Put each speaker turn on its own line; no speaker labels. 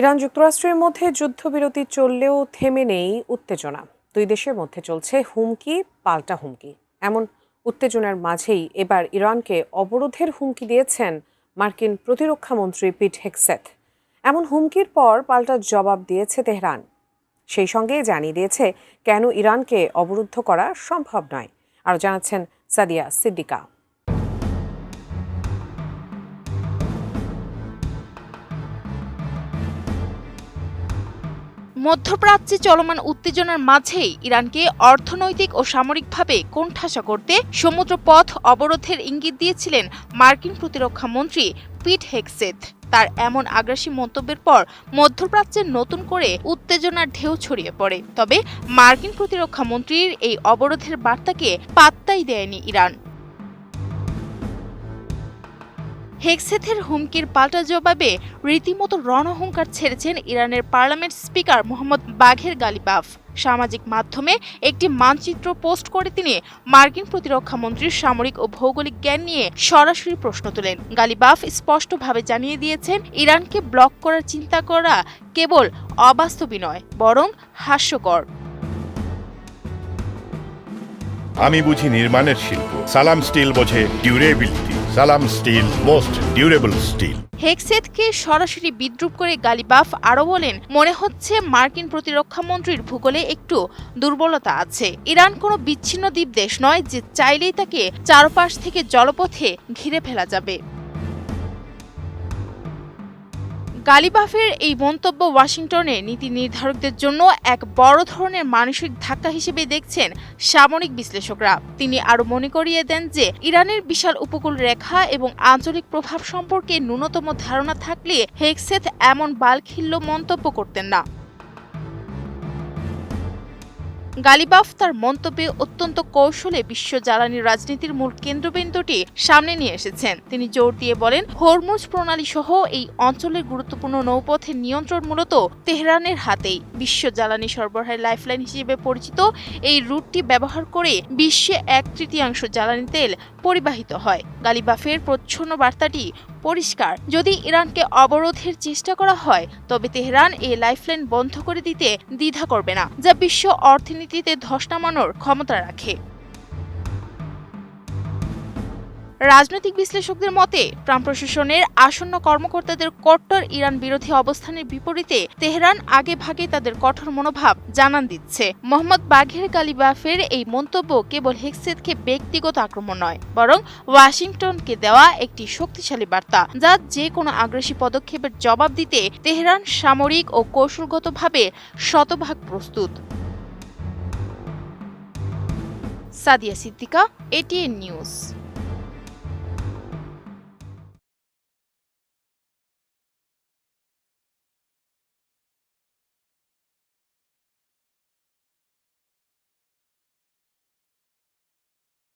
Iran যুক্তরাষ্ট্রের মধ্যে যুদ্ধবিরতি চললেও থেমে নেই উত্তেজনা। দুই দেশের মধ্যে চলছে হুমকি পাল্টা হুমকি। এমন উত্তেজনার মাঝেই এবার ইরানকে অবরোধের হুমকি দিয়েছেন মার্কিন প্রতিরক্ষামন্ত্রী পিট হেগসেথ। এমন হুমকির পর পাল্টা জবাব দিয়েছে তেহরান। সেই সঙ্গে জানিয়ে দিয়েছে কেন ইরানকে অবরুদ্ধ করা সম্ভব নয়। আরও জানাচ্ছেন সাদিয়া সিদ্দিকা।
মধ্যপ্রাচ্যে চলমান উত্তেজনার মাঝেই ইরানকে অর্থনৈতিক ও সামরিকভাবে কোণঠাসা করতে সমুদ্রপথ অবরোধের ইঙ্গিত দিয়েছিলেন মার্কিন প্রতিরক্ষা মন্ত্রী পিট হেগসেথ। তার এমন আগ্রাসী মন্তব্যের পর মধ্যপ্রাচ্যে নতুন করে উত্তেজনার ঢেউ ছড়িয়ে পড়ে। তবে মার্কিন প্রতিরক্ষা মন্ত্রীর এই অবরোধের বার্তাকে পাত্তাই দেয়নি ইরান। হেগসেথের হুমকির পাল্টা জবাবে রীতিমতো রণহুঙ্কার ছেড়েছেন ইরানের পার্লামেন্ট স্পিকার মোহাম্মদ বাঘের গালিবাফ। সামাজিক মাধ্যমে একটি মানচিত্র পোস্ট করে তিনি মার্কিন প্রতিরক্ষামন্ত্রীর সামরিক ও ভৌগোলিক জ্ঞান নিয়ে সরাসরি প্রশ্ন তোলেন। গালিবাফ স্পষ্টভাবে জানিয়ে দিয়েছেন, ইরানকে ব্লক করার চিন্তা করা কেবল অবাস্তবই নয়, বরং হাস্যকর।
আমি বুঝি নির্মাণের শিল্প, সালাম স্টিল বোঝে ডিউরেবিলিটি। সালাম স্টিল, মোস্ট ডিউরেবল স্টিল।
হেগসেথকে সরাসরি বিদ্রূপ করে গালিবাফ আরও বলেন, মনে হচ্ছে মার্কিন প্রতিরক্ষা মন্ত্রীর ভূগোলে একটু দুর্বলতা আছে। ইরান কোনো বিচ্ছিন্ন দ্বীপ দেশ নয় যে চাইলেই তাকে চারপাশ থেকে জলপথে ঘিরে ফেলা যাবে। গালিবাফের এই মন্তব্য ওয়াশিংটনের নীতি নির্ধারকদের জন্য এক বড় ধরনের মানসিক ধাক্কা হিসেবে দেখছেন সামরিক বিশ্লেষকরা। তিনি আরও মনে করিয়ে দেন যে ইরানের বিশাল উপকূল রেখা এবং আঞ্চলিক প্রভাব সম্পর্কে ন্যূনতম ধারণা থাকলে হেগসেথ এমন বালখিল্য মন্তব্য করতেন না। গালিবাফ তার মন্তব্যে অত্যন্ত কৌশলে বিশ্ব জ্বালানি রাজনীতির মূল কেন্দ্রবিন্দুটি সামনে নিয়ে এসেছেন। তিনি জোর দিয়ে বলেন, হরমুজ প্রণালী সহ এই অঞ্চলের গুরুত্বপূর্ণ নৌপথের নিয়ন্ত্রণ মূলত তেহরানের হাতেই। বিশ্ব জ্বালানি সরবরাহের লাইফলাইন হিসেবে পরিচিত এই রুটটি ব্যবহার করে বিশ্বে 1/3 জ্বালানি তেল পরিবাহিত হয়। গালিবাফের প্রচ্ছন্ন বার্তাটি পরিষ্কার, যদি ইরানকে অবরোধের চেষ্টা করা হয় তবে তেহরান এই লাইফলাইন বন্ধ করে দিতে দ্বিধা করবে না, যা বিশ্ব অর্থনীতিতে ধস নামানোর ক্ষমতা রাখে। রাজনৈতিক বিশ্লেষকদের মতে, ট্রাম্প প্রশাসনের আসন্ন কর্মকর্তাদের কট্টর ইরান বিরোধী অবস্থানের বিপরীতে তেহরান আগে ভাগে তাদের কঠোর মনোভাব জানান দিচ্ছে। মোহাম্মদ বাঘের গালিবাফের এই মন্তব্য কেবল হেগসেথকে ব্যক্তিগত আক্রমণ নয়, বরং ওয়াশিংটনকে দেওয়া একটি শক্তিশালী বার্তা, যা যে কোনো আগ্রাসী পদক্ষেপের জবাব দিতে তেহরান সামরিক ও কৌশলগতভাবে শতভাগ প্রস্তুত। Sadia Siddika, ATN news.